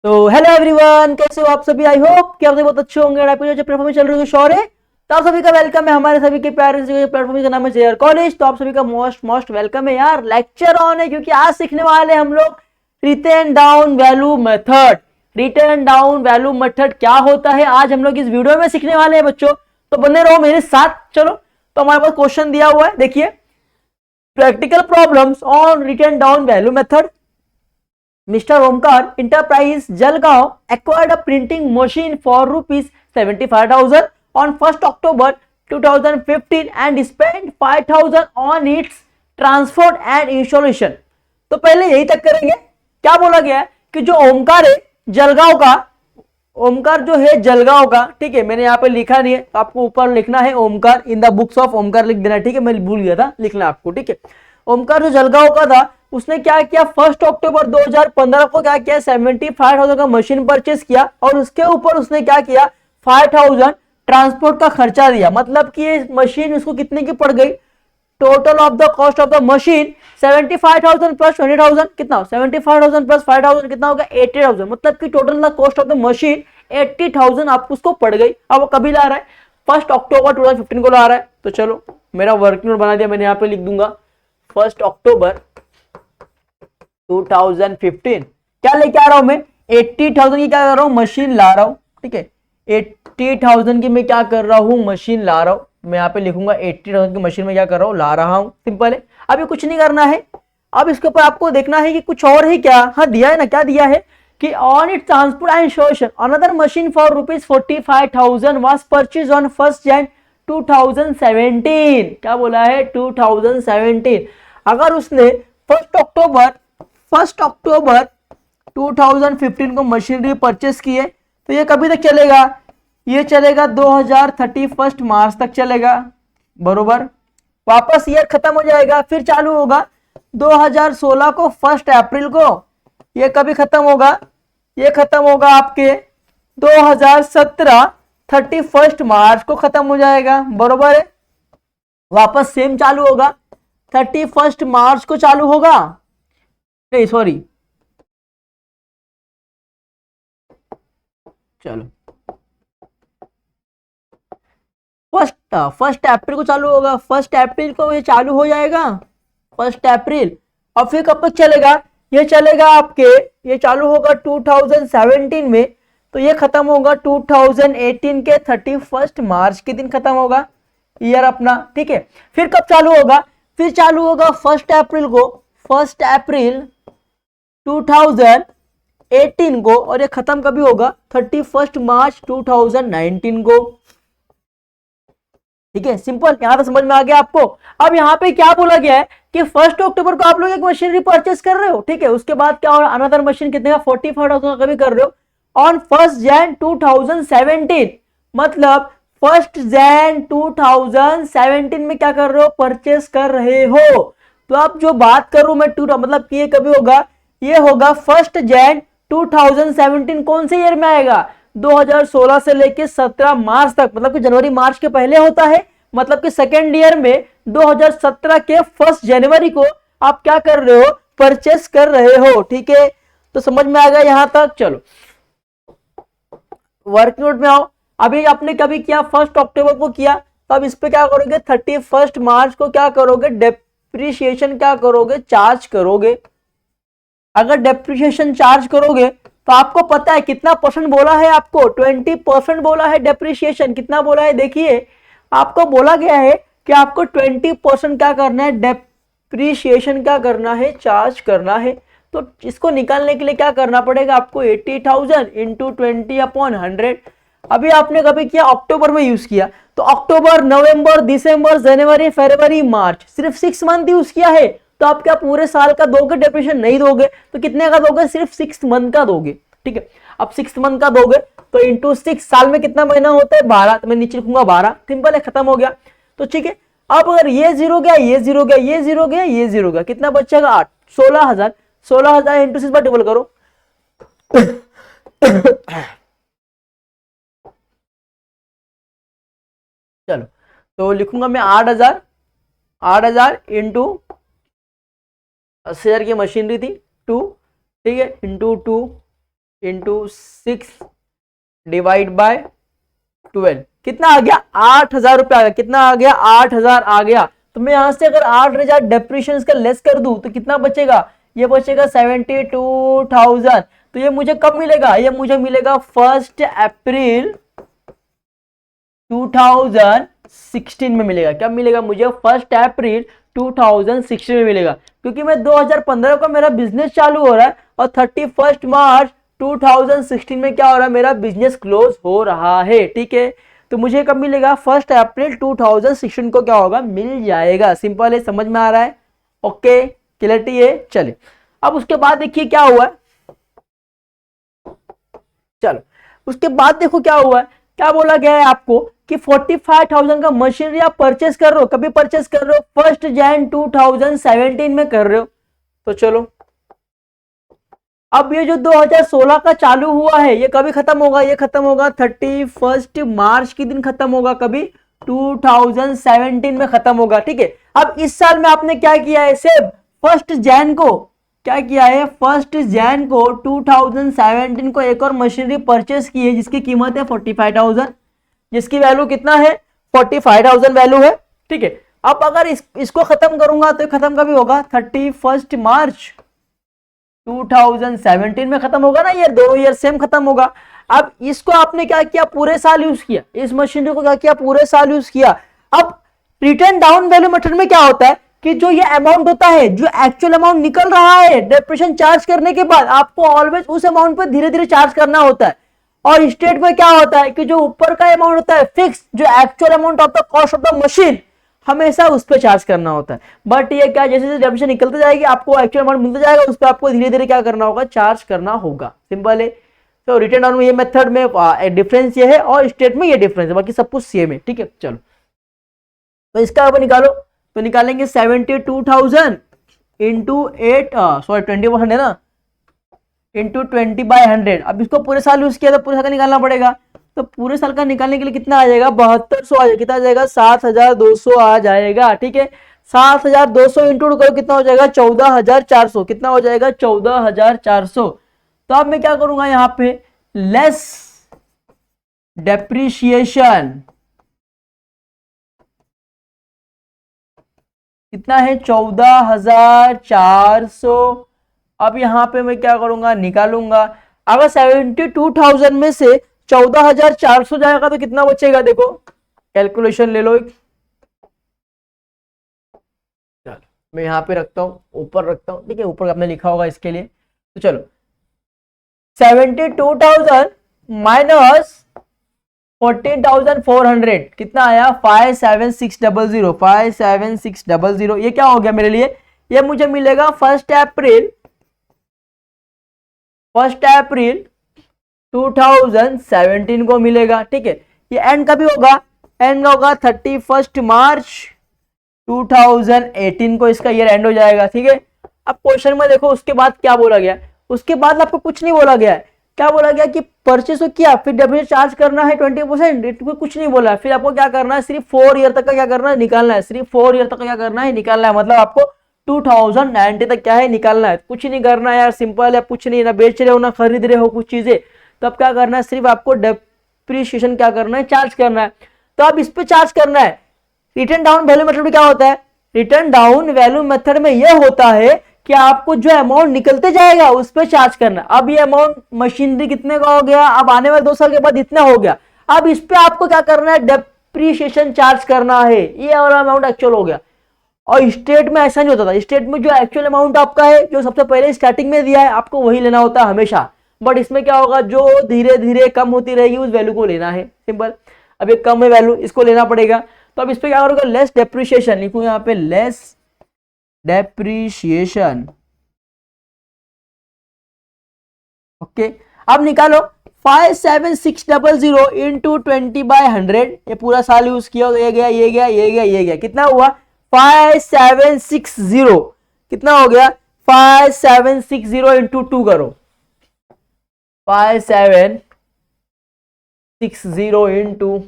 तो hello everyone, कैसे हो आप सभी। आई होप कि आप सभी बहुत अच्छे होंगे और आपकी जो प्लेटफॉर्म चल रही है शोर है। तो आप सभी का वेलकम है हमारे सभी के प्यारे से प्लेटफॉर्म का नाम है जेआर कॉलेज। तो आप सभी का मोस्ट वेलकम है यार। लेक्चर ऑन है क्योंकि आज सीखने वाले हम लोग return down value method. Return down value method क्या होता है आज हम लोग इस वीडियो में सीखने वाले हैं बच्चों। तो बने रहो मेरे साथ। चलो, तो हमारे पास क्वेश्चन दिया हुआ है, देखिए। Practical problems on return down value method. Mr. Omkar Enterprise Jalgaon acquired a printing machine for rupees 75,000 on 1st October 2015 and spent 5,000 on its transport and installation। तो पहले यही तक करेंगे। क्या बोला गया है कि जो ओमकार है जलगांव का, ओमकार जो है जलगांव का, ठीक है, मैंने यहाँ पे लिखा नहीं है तो आपको ऊपर लिखना है Omkar in the books of Omkar लिख देना, ठीक है, मैं भूल गया था लिखना आपको, ठीक है। ओमकार जो जलगांव का था उसने क्या किया, 1 अक्टूबर 2015 को क्या किया, 75,000 का मशीन परचेस किया और उसके ऊपर उसने क्या किया, 5,000 ट्रांसपोर्ट का खर्चा दिया। मतलब कि ये मशीन उसको कितने की पड़ गई, total of the cost of the machine 75,000 plus 20,000 कितना, 75,000 प्लस 5,000 कितना होगा, 80,000। मतलब कि total the cost of the machine 80,000 आपको उसको पड़ गई। अब वो कभी ला रहा है, 1 अक्टूबर 2015 को ला रहा है। तो चलो मेरा वर्किंग नोट बना दिया मैंने, यहाँ पे लिख दूंगा 1 अक्टूबर 2015। क्या लेके आ रहा हूं मैं, 80,000 की क्या कर रहा हूं, मशीन ला रहा हूं, ठीक है। 80,000 की मैं क्या कर रहा हूं, मशीन ला रहा हूं। मैं यहाँ पे लिखूंगा 80,000 की मशीन में क्या कर रहा हूं, ला रहा हूं। सिंपल है, अभी कुछ नहीं करना है। अब इसके ऊपर आपको देखना है कि कुछ और है क्या। हाँ दिया है ना, क्या दिया है कि on it transport and installation another machine for rupees 45,000 was purchase on 1 जनवरी 2017। क्या बोला है, 2017। अगर उसने 1 अक्टूबर 2015 को मशीनरी परचेस की है तो ये कभी तक चलेगा, ये चलेगा 2031 मार्च तक चलेगा, बरोबर। वापस ईयर खत्म हो जाएगा, फिर चालू होगा 2016 को 1 अप्रैल को। ये कभी खत्म होगा, ये खत्म होगा आपके 2017 31 मार्च को खत्म हो जाएगा, बरोबर है। वापस सेम चालू होगा 31 मार्च को चालू होगा, नहीं सॉरी, चलो फर्स्ट अप्रैल को चालू होगा, 1 अप्रैल को ये चालू हो जाएगा, 1 अप्रैल। और फिर कब तक चलेगा, ये चलेगा आपके, ये चालू होगा 2017 में, तो ये खत्म होगा 2018 के 31 मार्च के दिन खत्म होगा ईयर अपना, ठीक है। फिर कब चालू होगा, फिर चालू होगा 1 अप्रैल को, 1 अप्रैल 2018 को, और ये खत्म कभी होगा 31 मार्च 2019 को, ठीक है। सिंपल, यहां तक समझ में आ गया आपको। अब यहाँ पे क्या बोला गया है कि 1 अक्टूबर को आप लोग एक मशीनरी परचेस कर रहे हो, ठीक है। उसके बाद क्या हो रहा है, अनदर मशीन कितने का, 45,000 कभी कर रहे हो ऑन 1 जनवरी 2017। मतलब 1 जनवरी 2017 में क्या कर रहे हो, परचेस कर रहे हो। तो अब जो बात करूं मैं मतलब कि ये कभी होगा, ये होगा 1 जनवरी 2017। कौन से ईयर में आएगा, 2016 से लेके 17 मार्च तक, मतलब कि जनवरी मार्च के पहले होता है। मतलब कि सेकेंड ईयर में 2017 के 1 जनवरी को आप क्या कर रहे हो, परचेस कर रहे हो, ठीक है। तो समझ में आ गया यहां तक। चलो वर्क नोट में आओ। अभी आपने कभी किया 1 अक्टूबर को किया, तो अब इस पे क्या करोगे, 31 मार्च को क्या करोगे, डेप्रिसिएशन क्या करोगे, चार्ज करोगे। अगर डेप्रिसिएशन चार्ज करोगे तो आपको पता है कितना परसेंट बोला है, आपको 20% बोला है डेप्रिसिएशन। कितना बोला है, देखिए आपको बोला गया है कि आपको 20% क्या करना है, डेप्रिसिएशन क्या करना है, चार्ज करना है। तो इसको निकालने के लिए क्या करना पड़ेगा आपको, 80,000 इंटू 20/100। अभी आपने कभी किया अक्टूबर में यूज किया, तो अक्टूबर, नवंबर, दिसंबर, जनवरी, फरवरी, मार्च, सिर्फ 6 मंथ यूज किया है। तो आप क्या पूरे साल का दोगे, डेप्रिसिएशन नहीं दोगे, तो कितने का दोगे, सिर्फ 6 मंथ का दोगे, ठीक है। अब 6 मंथ का दोगे तो इंटू 6, साल में कितना महीना होता है, 12, तो मैं नीचे लिखूंगा 12। सिंपल है, खत्म हो गया। तो ठीक है, अब अगर ये जीरो गया, ये जीरो गया, ये जीरो गया, ये जीरो गया, कितना बचेगा, 8, 16,000। 16,000 इंटू 6 बार डबल करो। चलो, तो लिखूंगा मैं 8,000, 8,000 इंटू 80,000 की मशीनरी थी 2, ठीक है, इंटू 2 इंटू 6 डिवाइड बाय 12, कितना आ गया 8,000 रुपया आ गया। कितना आ गया 8,000 आ गया। तो मैं यहां से अगर 8,000 डेप्रिशिएशन का लेस कर दूं तो कितना बचेगा, ये बचेगा 72,000। तो ये मुझे कब मिलेगा, ये मुझे मिलेगा 1 अप्रैल 2016 में मिलेगा। क्या मिलेगा मुझे 1 अप्रैल 2016 में मिलेगा, क्योंकि मैं 2015 को मेरा बिजनेस चालू हो रहा है और 31 मार्च 2016 में क्या हो रहा है, मेरा बिजनेस क्लोज हो रहा है। ठीक है, तो मुझे कब मिलेगा 1 अप्रैल 2016 को क्या होगा, मिल जाएगा। सिंपल है, समझ में आ रहा है। ओके, क्लियरिटी है। चलिए अब उसके बाद देखिए क्या हुआ। चलो उसके बाद देखो क्या हुआ है, क्या बोला गया है आपको कि 45,000 का मशीनरी आप परचेस कर रहे हो। कभी परचेस कर रहे हो, 1 जनवरी 2017 में कर रहे हो। तो चलो अब ये जो 2016 का चालू हुआ है ये कभी खत्म होगा, ये खत्म होगा 31 मार्च के दिन खत्म होगा, कभी 2017 में खत्म होगा। ठीक है, अब इस साल में आपने क्या किया है, सिर्फ 1 जनवरी को क्या किया है, 1 जनवरी को 2017 को एक और मशीनरी परचेस की है जिसकी कीमत है 45,000, जिसकी वैल्यू कितना है 45,000 वैल्यू है। ठीक है, अब अगर इसको खत्म करूंगा तो खत्म कभी होगा 31 मार्च 2017 में खत्म होगा ना, ये दोनों ईयर सेम खत्म होगा। अब इसको आपने क्या किया, पूरे साल यूज किया, इस मशीनरी को क्या किया, पूरे साल यूज किया। अब रिटर्न डाउन वैल्यू मेथड में क्या होता है कि जो ये अमाउंट होता है, जो एक्चुअल अमाउंट निकल रहा है डेप्रिसिएशन चार्ज करने के बाद, आपको ऑलवेज उस अमाउंट पर धीरे धीरे चार्ज करना होता है। और स्टेट में क्या होता है कि जो ऊपर का अमाउंट होता है फिक्स, जो actual amount of the cost of the machine, हमेशा उस पर चार्ज करना होता है। बट ये क्या, जैसे जैसे डेप्रिसिएशन निकलते जाएगी आपको एक्चुअल अमाउंट मिलता जाएगा, उस पर आपको धीरे धीरे क्या करना होगा, चार्ज करना होगा। सिंपल है। तो रिटर्न डाउन में ये मेथड में डिफरेंस ये है और स्टेट में ये डिफरेंस है, बाकी सब कुछ सेम है। ठीक है, चलो तो इसका अब निकालो, तो निकालेंगे 72,000 इंटू 8 सॉरी 20% है ना, इंटू 20/100। अब इसको पूरे साल यूज किया तो पूरे साल का निकालना पड़ेगा, तो पूरे साल का निकालने के लिए कितना आ जाएगा, 7200 आ जाएगा। कितना आ जाएगा, 7,200 आ जाएगा। ठीक है, 7,200 इंटू करो कितना हो जाएगा, 14,400। कितना हो जाएगा, 14,400। तो अब मैं क्या करूंगा यहाँ पे, लेस डेप्रिसिएशन कितना है, 14,400। अब यहां पे मैं क्या करूंगा, निकालूंगा। अगर 72,000 में से 14,400 जाएगा तो कितना बचेगा, देखो कैलकुलेशन ले लो। चलो मैं यहां पे रखता हूं, ऊपर रखता हूं। ठीक है, ऊपर आपने लिखा होगा इसके लिए। तो चलो 72,000 माइनस 14,400 कितना आया, 57600। 57600 ये क्या हो गया मेरे लिए, ये मुझे मिलेगा 1 अप्रैल 2017 को मिलेगा। ठीक है, ये एंड कभी होगा, एंड होगा 31 मार्च 2018 को इसका ईयर एंड हो जाएगा। ठीक है, अब क्वेश्चन में देखो उसके बाद क्या बोला गया, उसके बाद आपको कुछ नहीं बोला गया है। क्या बोला गया कि परचेस तो किया, फिर डेप्रिसिएशन चार्ज करना है 20%, कुछ नहीं बोला। फिर आपको क्या करना है, सिर्फ 4 ईयर तक का क्या करना है, निकालना है। सिर्फ 4 ईयर तक का क्या करना है, निकालना है। मतलब आपको 2090 तक क्या है, निकालना है। कुछ नहीं करना है यार, सिंपल है। कुछ नहीं, ना बेच रहे हो ना खरीद रहे हो कुछ चीजें, तो अब क्या करना है, सिर्फ आपको डेप्रिसिएशन क्या करना है, चार्ज करना है। तो अब इस पे चार्ज करना है। रिटर्न डाउन वैल्यू मेथड में क्या होता है, रिटर्न डाउन वैल्यू मेथड में यह होता है कि आपको जो अमाउंट निकलते जाएगा उस पर चार्ज करना। अब ये अमाउंट मशीनरी कितने का हो गया, अब आने वाले 2 साल के बाद इतना हो गया। अब इस पे आपको क्या करना है, डेप्रिसिएशन चार्ज करना है। ये वाला अमाउंट एक्चुअल हो गया। और स्टेट में ऐसा नहीं होता था। स्टेट में जो एक्चुअल अमाउंट आपका है, जो सबसे पहले स्टार्टिंग में दिया है, आपको वही लेना होता है हमेशा। बट इसमें क्या होगा, जो धीरे धीरे कम होती रहेगी उस वैल्यू को लेना है। सिंपल, अब ये कम है वैल्यू, इसको लेना पड़ेगा। तो अब इस पे क्या करोगे, लेस डेप्रिसिएशन लिखूं यहाँ पे, लेस डेप्रिसिएशन। ओके, अब निकालो 57600 इंटू 20/100। ये पूरा साल यूज किया तो ये गया, ये गया, ये गया, ये गया। कितना हुआ, 5760। कितना हो गया, 5760 इंटू 2 करो, 5760 इंटू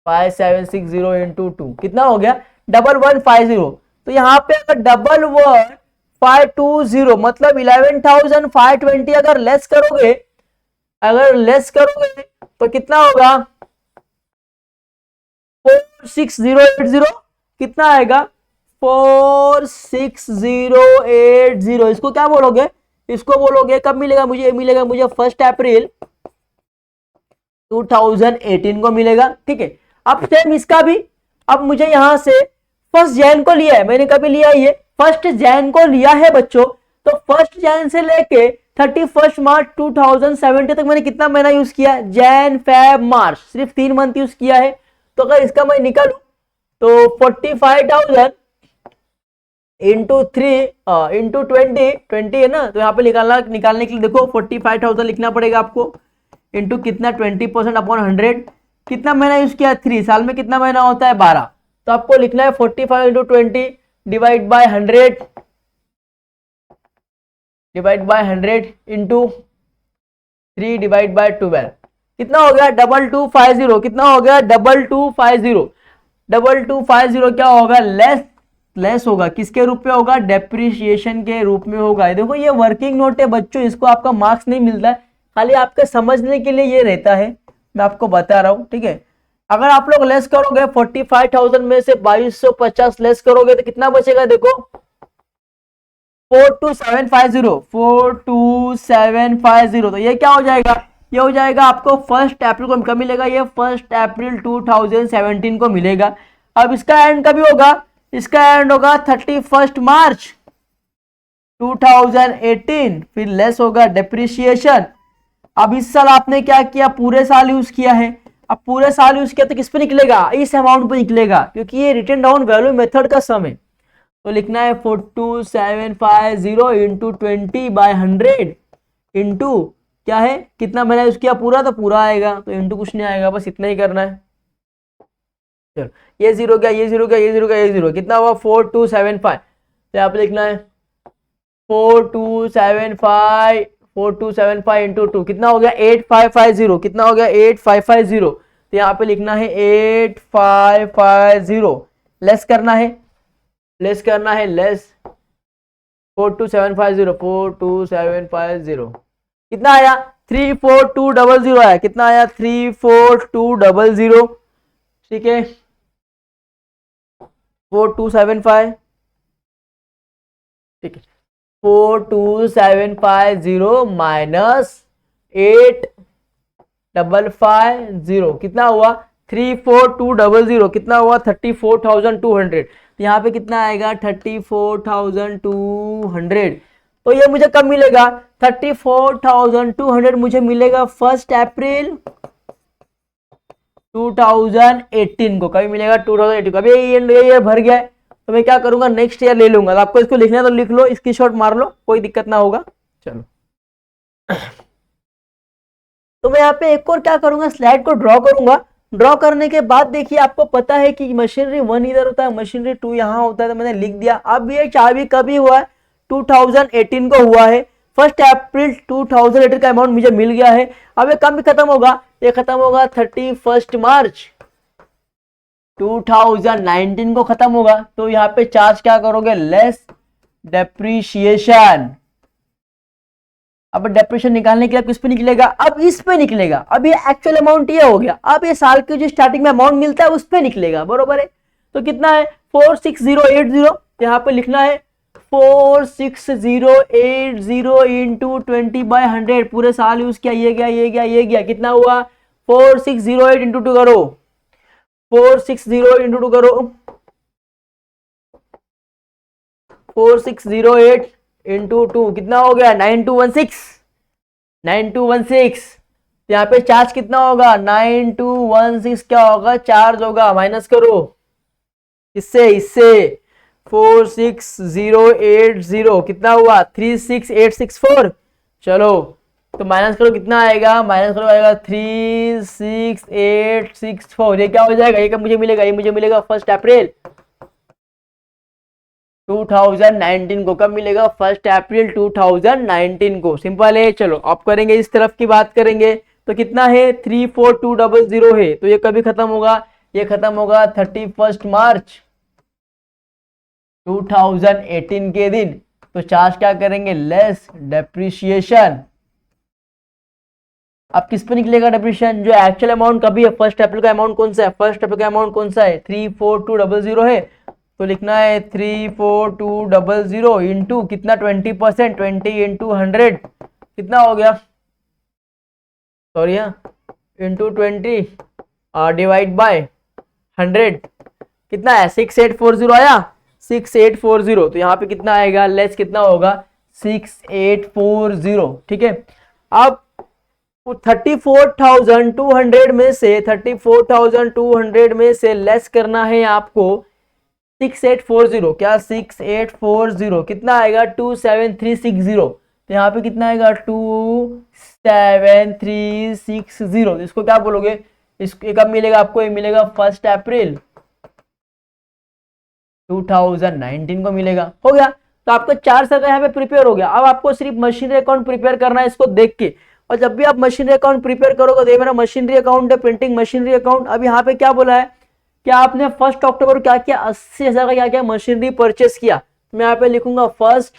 5760 इंटू 2 कितना हो गया, 1150। तो यहां पे अगर 1150 520 मतलब 11,520 अगर लेस करोगे, तो कितना होगा 46080, कितना आएगा 46080। इसको क्या बोलोगे, इसको बोलोगे कब मिलेगा मुझे, ये मिलेगा मुझे 1 अप्रैल 2018 को मिलेगा। ठीक है, अब सेम इसका भी, अब मुझे यहां से 1 जैन को लिया है, मैंने कभी लिया ये 1 जैन को लिया है बच्चों, तो 1 जैन से लेके 31 मार्च 2070 तक मैंने कितना महीना यूज किया, जैन फेब मार्च, सिर्फ 3 मंथ यूज किया है। तो अगर इसका मैं निकालू तो 45,000 इंटू 3 इंटू 20 है ना, तो यहाँ पे निकालने के लिए देखो 45,000 लिखना पड़ेगा आपको, इंटू कितना 20% अपॉन 100, कितना महीना यूज किया 3 साल में, कितना महीना होता है 12, तो आपको लिखना है 45 into 20 divide by 100 into 3 divide by 12, कितना हो गया 2250, कितना हो गया 2250 क्या होगा, लेस होगा, किसके रूप में होगा, डेप्रिसिएशन के रूप में होगा। देखो ये वर्किंग नोट है बच्चों, इसको आपका मार्क्स नहीं मिलता है, खाली आपके समझने के लिए ये रहता है, मैं आपको बता रहा हूं। ठीक है, अगर आप लोग लेस करोगे 45,000 में से 2250 लेस करोगे तो कितना बचेगा, देखो 42750, तो ये क्या हो जाएगा, ये हो जाएगा आपको 1 अप्रैल को कब मिलेगा, ये 1 अप्रैल 2017 को मिलेगा। अब इसका एंड कभी होगा, इसका एंड होगा 31 मार्च 2018, फिर लेस होगा डेप्रिसिएशन। अब इस साल आपने क्या किया, पूरे साल यूज किया है, अब पूरे साल यूज किया तो किस पे निकलेगा, इस अमाउंट पे निकलेगा, क्योंकि ये रिटन डाउन वैल्यू मेथड का सम है। तो लिखना है 42750 इंटू 20/100 इंटू क्या है, कितना मैंने यूज किया पूरा, तो पूरा आएगा, तो इंटू कुछ नहीं आएगा, बस इतना ही करना है। चलो ये 0 गया, ये 0 गया, ये 0 गया, ये 0, कितना हुआ 4275, तो यहाँ पे लिखना है 4275 इंटू 2, कितना हो गया 8550, कितना हो गया 8550, तो यहाँ पे लिखना है 8550, लेस करना है, लेस 42750 कितना आया 34200 आया, कितना आया 34200, ठीक है 4275, ठीक है 42750 माइनस 8550 कितना हुआ 34200, कितना हुआ 34,200, तो यहाँ पे कितना आएगा 34,200। तो ये मुझे कब मिलेगा 34,200 मुझे मिलेगा 1 अप्रैल 2018 को, कभी मिलेगा 2018 को। अभी ये भर गया है, तो मैं क्या करूंगा नेक्स्ट ईयर ले लूंगा, तो आपको इसको लिखना है तो लिख लो, स्क्रीनशॉट मार लो, कोई दिक्कत ना होगा। चलो तो मैं यहाँ पे एक और क्या करूंगा, स्लाइड को ड्रॉ करूंगा, ड्रॉ करने के बाद देखिए आपको पता है कि मशीनरी 1 इधर होता है, मशीनरी 2 यहाँ होता है, तो मैंने लिख दिया। अब ये चाबी कभी हुआ है 2018 को हुआ है, 1 अप्रैल 2018 का अमाउंट मुझे मिल गया है। अब ये कब भी खत्म होगा, ये खत्म होगा 31 मार्च 2019 को खत्म होगा। तो यहाँ पे चार्ज क्या करोगे, लेस डेप्रिसिएशन। अब डेप्रिसिएशन निकालने के लिए किस पे निकलेगा, अब इस पे निकलेगा। अब ये एक्चुअल अमाउंट ये हो गया, अब ये साल के जो स्टार्टिंग में अमाउंट मिलता है उस पे निकलेगा, बरोबर है। तो कितना है 46080, यहाँ पे लिखना है 46080 इंटू 20/100, पूरे साल यूज किया, ये गया, ये गया, ये गया, कितना हुआ 4608 इंटू 2 करो, 460 इंटू 2 करो, 4608 इंटू 2 कितना हो गया 9216। यहाँ पे चार्ज कितना होगा 9216, क्या होगा चार्ज होगा, माइनस करो इससे 46080 कितना हुआ 36864। चलो तो माइनस करो, कितना आएगा, माइनस करो आएगा 36864, ये क्या हो जाएगा, ये कब मुझे मिलेगा, ये मुझे मिलेगा 1 अप्रैल 2019 को। कब मिलेगा 1 अप्रैल 2019 को, सिंपल है। चलो अब करेंगे इस तरफ की बात करेंगे, तो कितना है 34200 है, तो ये कभी खत्म होगा, ये खत्म होगा 31 मार्च 2018 के दिन। तो चार्ज क्या करेंगे, लेस डेप्रिसिएशन। अब किस पे निकलेगा डेप्रिसिएशन, जो एक्चुअल अमाउंट कभी है, फर्स्ट अप्रैल का अमाउंट कौन सा है, फर्स्ट अप्रैल का अमाउंट कौन सा है 34200 है, तो लिखना है 34200 इंटू कितना 20%, 20 इंटू 100 कितना हो गया, सॉरी इंटू 20 डिवाइड बाय 100 कितना है 6840 आया, 6840। तो यहाँ पे कितना आएगा, लेस कितना होगा 6840। ठीक है, अब 34,200 में से 34,200 में से लेस करना है आपको 6840, क्या 6840 कितना आएगा 27360। तो यहाँ पे कितना आएगा 27360। इसको क्या बोलोगे, इसको कब मिलेगा आपको, ये मिलेगा 1 अप्रैल 2019 को मिलेगा। हो गया, तो आपका 4 का यहाँ पे प्रिपेयर हो गया। अब आपको सिर्फ मशीनरी अकाउंट प्रिपेयर करना है इसको देख के, और जब भी आप मशीनरी अकाउंट प्रिपेयर करोगे, तो ये मेरा मशीनरी अकाउंट है, प्रिंटिंग मशीनरी अकाउंट। अब यहाँ पे क्या बोला है, क्या आपने 1 अक्टूबर क्या किया, 80,000 का क्या क्या मशीनरी परचेस किया। मैं यहाँ पे लिखूंगा फर्स्ट,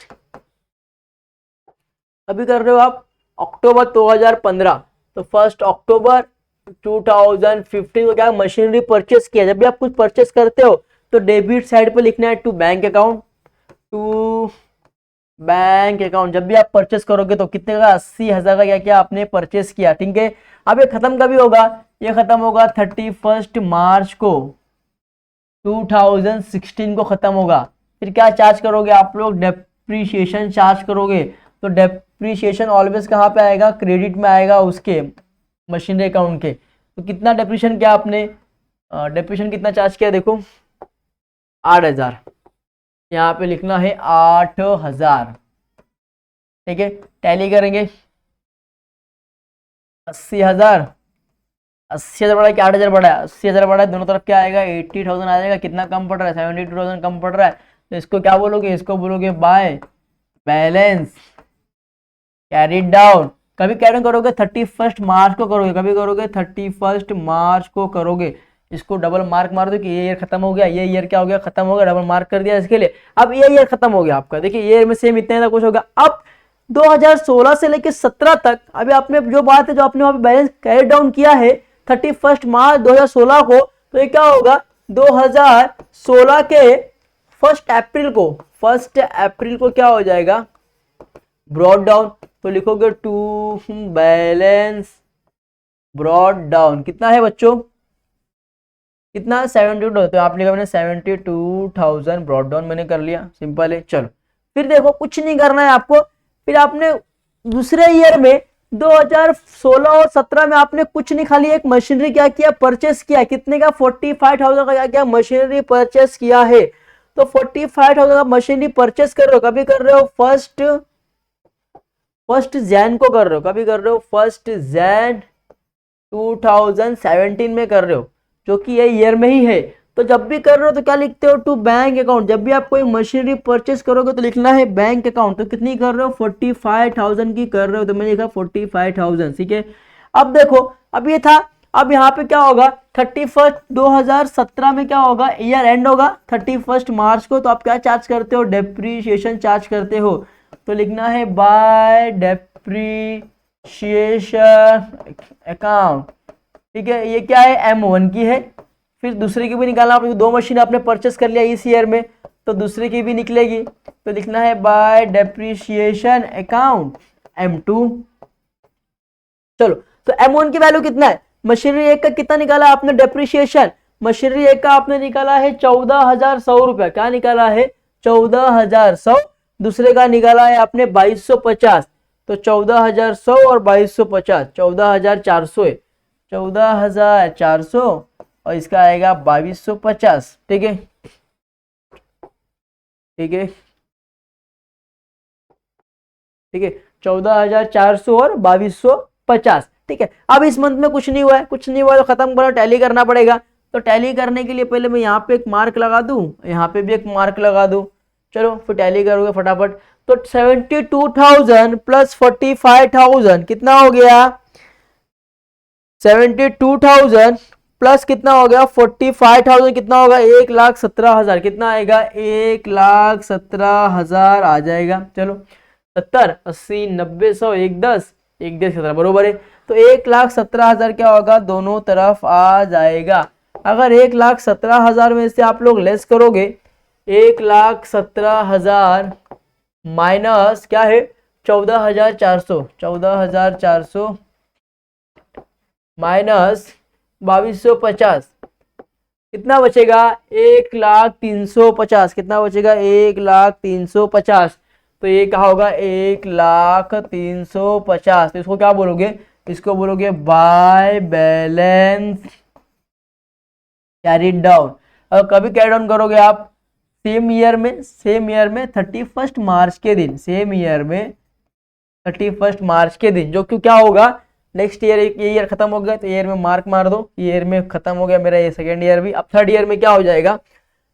अभी कर रहे हो आप अक्टूबर 2015, तो 1 अक्टूबर 2015 को क्या मशीनरी परचेस किया। जब भी आप कुछ परचेस करते हो तो डेबिट साइड पे लिखना है to bank account, to bank account. जब भी आप परचेस करोगे तो कितने का 80,000 का क्या क्या आपने परचेस किया। ठीक है, अब ये खत्म कभी होगा, ये खत्म होगा 31 मार्च को 2016 को खत्म होगा। फिर क्या चार्ज करोगे आप लोग, डेप्रीशिएशन चार्ज करोगे। तो डेप्रीशिएशन ऑलवेज कहाँ पे आएगा, क्रेडिट में आएगा उसके मशीनरी अकाउंट के। तो कितना डेप्रीशिएशन किया आपने, डेप्रीशिएशन कितना चार्ज किया देखो 8,000, यहाँ पे लिखना है 8,000। ठीक है, टैली करेंगे 80,000, 80,000 बढ़ा कि 8,000 बढ़ा है, 80,000 बढ़ा है, दोनों तरफ क्या आएगा 80,000 आ जाएगा। कितना कम पड़ रहा है 72,000 कम पड़ रहा है, तो इसको क्या बोलोगे, इसको बोलोगे बाय बैलेंस कैरिड डाउन। कभी कैरी डाउन करोगे 31 मार्च को करोगे, कभी करोगे 31 मार्च को करोगे। इसको डबल मार्क मार दो कि ये ईयर खत्म हो गया, ये ईयर क्या हो गया खत्म हो गया, डबल मार्क कर दिया इसके लिए। अब ये ईयर खत्म हो गया आपका, देखिए ईयर में सेम इतना कुछ होगा। अब 2016 से लेकर 17 तक, अभी आपने जो बात है जो आपने वहां पे बैलेंस कैरी डाउन किया है 31 मार्च 2016 को, तो ये क्या होगा 2016 के 1 अप्रैल को, 1 अप्रैल को क्या हो जाएगा ब्रॉड डाउन। तो लिखोगे टू बैलेंस ब्रॉड डाउन कितना है बच्चों, कितना 72, तो आप लिखा मैंने 72,000 ब्रॉड डाउन मैंने कर लिया, सिंपल है। चलो फिर देखो कुछ नहीं करना है आपको, फिर आपने दूसरे ईयर में 2016 और 17 में आपने कुछ नहीं, खाली एक मशीनरी क्या किया परचेस किया, कितने का 45,000 का क्या क्या मशीनरी परचेस किया है। तो 45,000 का मशीनरी परचेस कर रहे हो, कभी कर रहे हो फर्स्ट जैन को कर रहे हो, कभी कर रहे हो 1 जैन 2017 में कर रहे हो, जो कि ये ईयर में ही है। तो जब भी कर रहे हो तो क्या लिखते हो टू बैंक अकाउंट। जब भी आप कोई मशीनरी परचेस करोगे तो लिखना है बैंक अकाउंट। तो कितनी कर रहे हो 45,000 की कर रहे हो, तो मैंने लिखा 45,000। ठीक है, अब देखो अब ये था, अब यहाँ पे क्या होगा 31 2017 में क्या होगा, ईयर एंड होगा 31 मार्च को, तो आप क्या चार्ज करते हो डेप्रीशिएशन चार्ज करते हो। तो लिखना है बाय डेप्रीशिएशन अकाउंट। ठीक है, ये क्या है M1 की है, फिर दूसरे की भी निकालना, आप 2 मशीन आपने परचेस कर लिया इस ईयर में, तो दूसरे की भी निकलेगी। तो लिखना है बाय डेप्रीशिएशन अकाउंट M2। चलो तो M1 की वैल्यू कितना है, मशीनरी 1 का कितना निकाला आपने डेप्रीशिएशन, मशीनरी 1 का आपने निकाला है 14,100 रुपया, क्या निकाला है 14,100। दूसरे का निकाला है आपने 2,250, तो 14,100 और 2,250 14,400 है, 14,400 और इसका आएगा 2,250। ठीक है, ठीक है, ठीक है 14,400 और 2,250। ठीक है, अब इस मंथ में कुछ नहीं हुआ है, कुछ नहीं हुआ तो खत्म करो, टैली करना पड़ेगा। तो टैली करने के लिए पहले मैं यहाँ पे एक मार्क लगा दूं, यहाँ पे भी एक मार्क लगा दूं। चलो फिर टैली करोगे फटाफट। तो 72,000 प्लस 45,000 कितना हो गया 72,000 प्लस कितना हो गया 45,000 कितना होगा 1,17,000 कितना आएगा 1,17,000 आ जाएगा। चलो 70 80 90 100 1 10 1 10 17 बरोबर है। तो 1,17,000 क्या होगा दोनों तरफ आ जाएगा। अगर 1,17,000 में से आप लोग लेस करोगे 1,17,000 माइनस क्या है 14,400 माइनस 2,250 कितना बचेगा 1,03,50 कितना बचेगा 1,03,50। तो ये क्या होगा 1,03,50। तो इसको क्या बोलोगे इसको बोलोगे बाय बैलेंस कैरी डाउन। और कभी कैरी डाउन करोगे आप सेम ईयर में 31 मार्च के दिन सेम ईयर में 31 मार्च के दिन जो क्यों क्या होगा नेक्स्ट ईयर ये ईयर खत्म हो गया तो ईयर में मार्क मार दो ईयर में खत्म हो गया मेरा ये सेकेंड ईयर भी। अब थर्ड ईयर में क्या हो जाएगा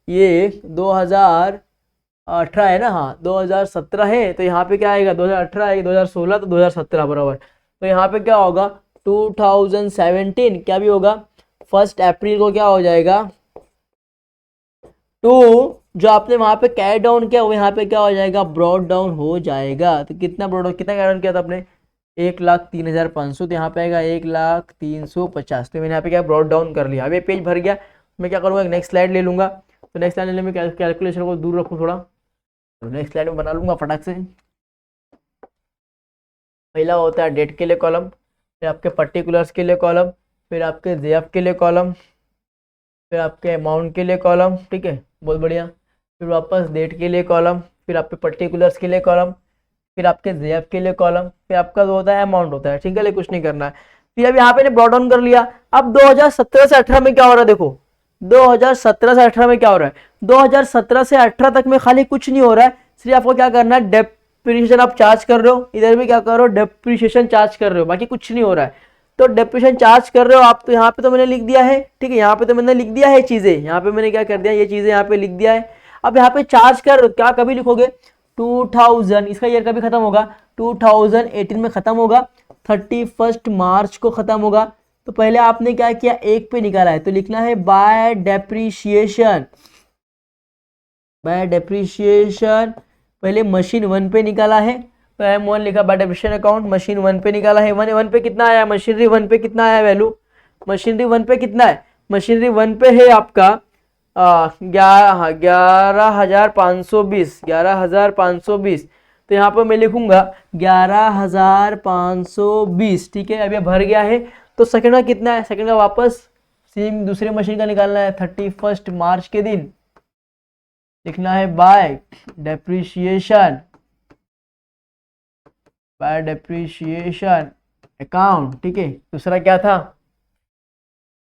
ये 2018 है ना हाँ 2017 है तो यहाँ पे क्या आएगा 2018 आएगा 2016 तो 2017 बराबर। तो यहाँ पे क्या होगा 2017 क्या भी होगा 1 अप्रैल को क्या हो जाएगा तो जो आपने वहां पे कैरी डाउन किया वो यहाँ पे क्या हो जाएगा ब्रॉड डाउन हो जाएगा। तो कितना कैरी डाउन किया था आपने 1,03,500 तो यहाँ पे आएगा 1,03,50। तो मैंने यहाँ पे क्या ब्रॉड डाउन कर लिया। अब ये पेज भर गया मैं क्या करूँगा नेक्स्ट स्लाइड ले लूँगा। तो नेक्स्ट स्लाइड लेने में कैलकुलेशन को दूर रखूँ थोड़ा तो नेक्स्ट स्लाइड में बना लूँगा फटाक से। पहला होता है डेट के लिए कॉलम फिर आपके पर्टिकुलर्स के लिए कॉलम फिर आपके जेएफ के लिए कॉलम फिर आपके अमाउंट के लिए कॉलम ठीक है बहुत बढ़िया। फिर वापस डेट के लिए कॉलम फिर आपके पर्टिकुलर्स के लिए कॉलम फिर आपके जेएफ के लिए कॉलम फिर आपका जो होता है अमाउंट होता है ठीक है कुछ नहीं करना है। फिर अब यहाँ पे ब्रॉड डाउन कर लिया। अब 2017 से 18 में क्या हो रहा है देखो 2017 से 18 में क्या हो रहा है 2017 से 18 तक में खाली कुछ नहीं हो रहा है सिर्फ आपको क्या करना है डेप्रिसिएशन आप चार्ज कर रहे हो इधर भी क्या कर रहे हो डेप्रिसिएशन चार्ज कर रहे हो बाकी कुछ नहीं हो रहा है। तो डेप्रिसिएशन चार्ज कर रहे हो आप तो यहाँ पे तो मैंने लिख दिया है ठीक है यहाँ पे तो मैंने लिख दिया है चीजें यहाँ पे मैंने क्या कर दिया ये चीजें यहाँ पे लिख दिया है। अब यहाँ पे चार्ज कर क्या कभी लिखोगे 2000 इसका ईयर कभी खत्म होगा 2018 में खत्म होगा 31 मार्च को खत्म होगा। तो पहले आपने क्या किया एक पे निकाला है तो लिखना है बाय डेप्रिसिएशन पहले मशीन 1 पे निकाला है तो M1 लिखा बाय डेप्रिसिएशन अकाउंट मशीन 1 पे निकाला है 1 पे कितना आया मशीनरी 1 पे कितना आया वैल्यू मशीनरी 1 पे कितना है मशीनरी 1 पे है आपका 11,520 तो यहाँ पर मैं लिखूंगा 11,520 ठीक है। अब ये भर गया है तो सेकंड का कितना है सेकंड का वापस सेम दूसरे मशीन का निकालना है 31 मार्च के दिन लिखना है बाय डेप्रिसिएशन अकाउंट ठीक है। दूसरा क्या था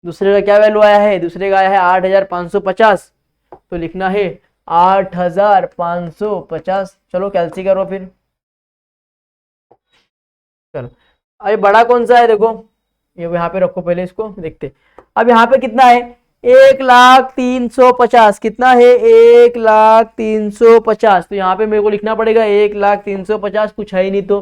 दूसरे का क्या वैल्यू आया है दूसरे का आया है 8,550 तो लिखना है 8,550। चलो कैलसी करो फिर चलो अरे बड़ा कौन सा है देखो ये यहाँ पे रखो पहले इसको देखते। अब यहाँ पे कितना है 1,03,50 कितना है 1,03,50 तो यहाँ पे मेरे को लिखना पड़ेगा 1,03,50 कुछ है ही नहीं तो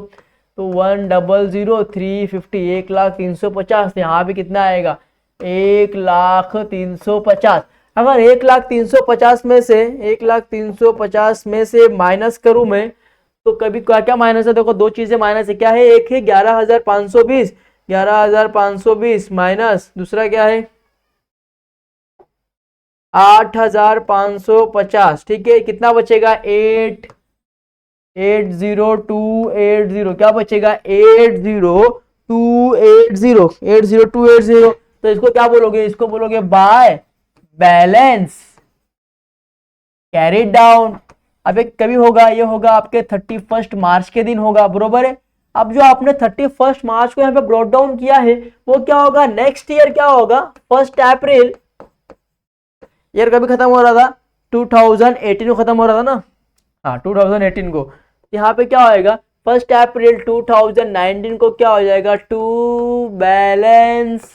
1,00,350 1,03,50 यहाँ पे कितना आएगा 1,03,50। अगर 1,03,50 में से 1,03,50 में से माइनस करूं मैं तो कभी क्या क्या माइनस है देखो दो चीजें माइनस है क्या है एक है 11,520 माइनस दूसरा क्या है 8,550 ठीक है कितना बचेगा 80280 क्या बचेगा 80280 तो इसको क्या बोलोगे इसको बोलोगे बाय बैलेंस कैरी डाउन। अब एक कभी होगा ये होगा आपके 31 मार्च के दिन होगा बरोबर है। अब जो आपने 31 मार्च को यहाँ पे ब्रॉट डाउन किया है वो क्या होगा नेक्स्ट ईयर क्या होगा 1 अप्रैल ईयर कभी खत्म हो रहा था 2018 को खत्म हो रहा था ना हाँ 2018 को यहाँ पे क्या होएगा 1 अप्रैल 2019 को क्या हो जाएगा टू बैलेंस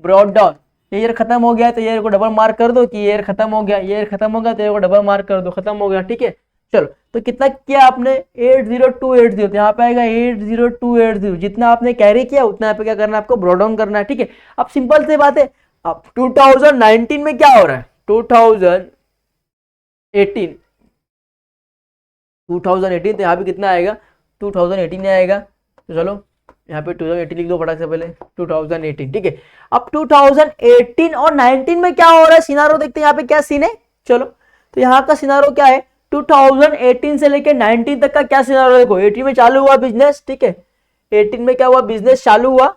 ब्रॉट डाउन। ये ईयर खत्म हो गया तो ईयर को डबल मार्क कर दो कि ईयर खत्म हो गया ईयर खत्म हो गया तो ईयर को डबल मार्क कर दो खत्म हो गया ठीक है। चलो तो कितना किया आपने 80280, तो यहाँ पे आएगा 80280, जितना आपने कैरी किया उतना यहाँ पे क्या करना है आपको ब्रॉट डाउन करना है, ठीक है। अब सिंपल से बात है, अब 2019 में क्या हो रहा है, 2018 तो यहाँ पे कितना आएगा 2018 आएगा, तो चलो यहाँ पे 2018 लिख दो फटाक से पहले 2018, ठीक है। अब 2018 और 19 में क्या हो रहा है सिनारो देखते हैं यहाँ पे क्या सीन है। चलो तो यहाँ का सिनारो क्या है, 2018 से लेके 19 तक का क्या सिनारो देखो, 18 में चालू हुआ बिजनेस, ठीक है, 18 में क्या हुआ बिजनेस चालू हुआ,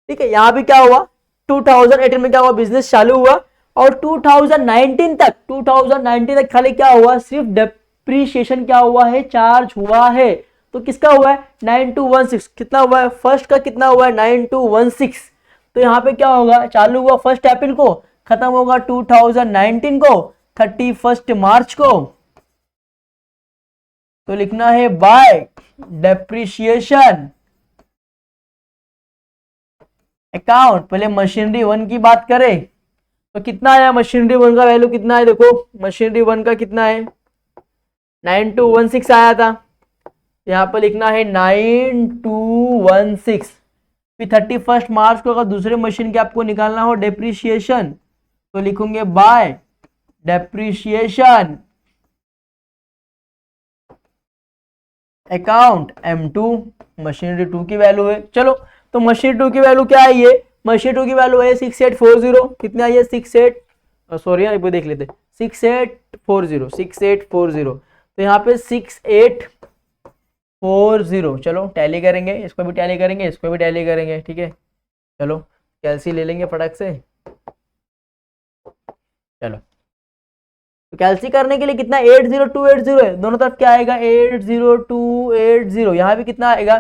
ठीक है। यहाँ भी क्या हुआ 2018 में क्या हुआ बिजनेस चालू हुआ, और 2019 तक खाली क्या हुआ, सिर्फ डेप्रीशिएशन क्या हुआ है, चार्ज हुआ है। तो किसका हुआ है 9216, कितना हुआ है फर्स्ट का, कितना हुआ है 9216। तो यहाँ पे क्या होगा, चालू हुआ 1 अप्रैल को, खत्म होगा 2019 को 31 मार्च को। तो लिखना है बाय डेप्रीशिएशन अकाउंट। पहले मशीनरी 1 की बात करें तो कितना आया मशीनरी 1 का वैल्यू कितना है, देखो मशीनरी 1 का कितना है 9216 आया था, यहाँ पर लिखना है 9216। फिर 31 मार्च को अगर दूसरे मशीन के आपको निकालना हो डेप्रीशिएशन तो लिखूंगे by depreciation account M2, machinery 2 की वैल्यू है। चलो तो मशीन 2 की वैल्यू क्या है, ये मशीन 2 की वैल्यू है 6840, कितना है 68 एक बार देख लेते 6840, तो यहाँ पे 6840, चलो टैली करेंगे, इसको भी टैली करेंगे, इसको भी टैली करेंगे, ठीक है। चलो कैलसी ले लेंगे फटाक से, चलो तो कैलसी करने के लिए कितना 80280 है, दोनों तरफ क्या आएगा 80280, यहाँ भी कितना आएगा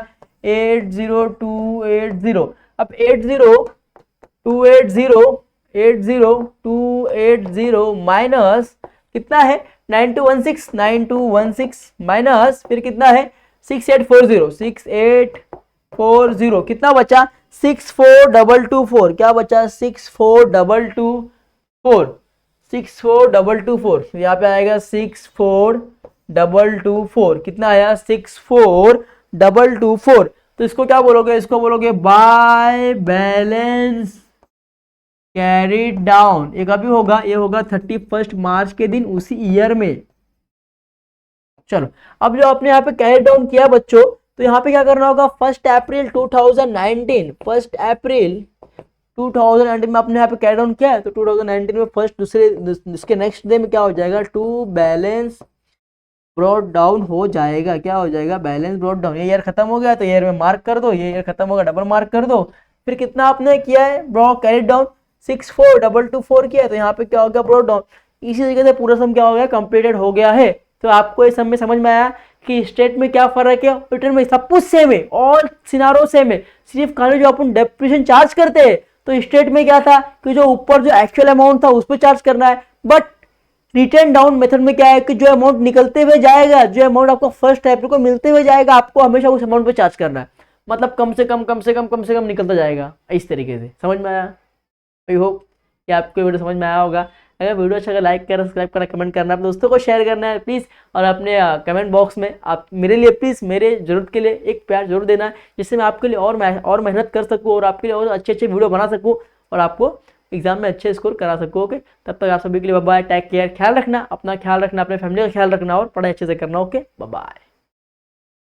80280। अब 80280 माइनस कितना है 9216 माइनस फिर कितना है 6840 कितना बचा 64224, क्या बचा 64224, यहाँ पे आएगा 64224, कितना आया 64224। तो इसको क्या बोलोगे, इसको बोलोगे बाय बैलेंस कैरीड डाउन। एक अभी होगा, ये होगा 31 मार्च के दिन उसी ईयर में। चलो अब जो आपने यहाँ पे कैरीड डाउन किया बच्चों, तो यहाँ पे क्या करना होगा 1 अप्रैल 2019 में आपने यहाँ पे कैरी डाउन किया है, तो 2019 में फर्स्ट दूसरे इसके नेक्स्ट डे में क्या हो जाएगा टू बैलेंस ब्रॉट डाउन हो जाएगा, क्या हो जाएगा बैलेंस ब्रॉट डाउन। ये ईयर खत्म हो गया तो ईयर में मार्क कर दो, ये ईयर खत्म होगा डबल मार्क कर दो। फिर कितना आपने किया है ब्रॉ कैरी डाउन 64224 किया है, तो यहाँ पे क्या हो गया ब्रॉट डाउन। इसी तरीके से पूरा सम क्या हो गया कंप्लीटेड हो गया है। तो आपको इस सम में समझ में आया कि स्टेट में क्या फर्क है, रिटर्न में सब कुछ सेम है, ऑल सिनारो सेम है, सिर्फ खाली जो अपन डेप्रिसिएशन चार्ज करते हैं तो स्टेट में क्या था कि जो ऊपर जो एक्चुअल अमाउंट था उस पर चार्ज करना है, बट रिटर्न डाउन मेथड में क्या है कि जो अमाउंट निकलते हुए जाएगा, जो अमाउंट आपको 1 अप्रैल को मिलते हुए जाएगा, आपको हमेशा उस अमाउंट पे चार्ज करना है, मतलब कम से कम निकलता जाएगा। इस तरीके से समझ में आया। आई होप कि आपको वीडियो समझ में आया होगा। अगर वीडियो अच्छा लाइक करना, सब्सक्राइब करना, कमेंट करना, अपने दोस्तों को शेयर करना है प्लीज़, और अपने कमेंट बॉक्स में आप मेरे लिए प्लीज़ मेरे जरूरत के लिए एक प्यार जरूर देना है, जिससे मैं आपके लिए और मेहनत कर सकूँ और आपके लिए और अच्छे वीडियो बना सकूँ और आपको एग्जाम में अच्छे स्कोर करा सकूँ। ओके, तब तक आप सभी के लिए बाय बाय, टेक केयर, ख्याल रखना, अपना ख्याल रखना, अपने फैमिली का ख्याल रखना और पढ़ाई अच्छे से करना। Okay bye bye.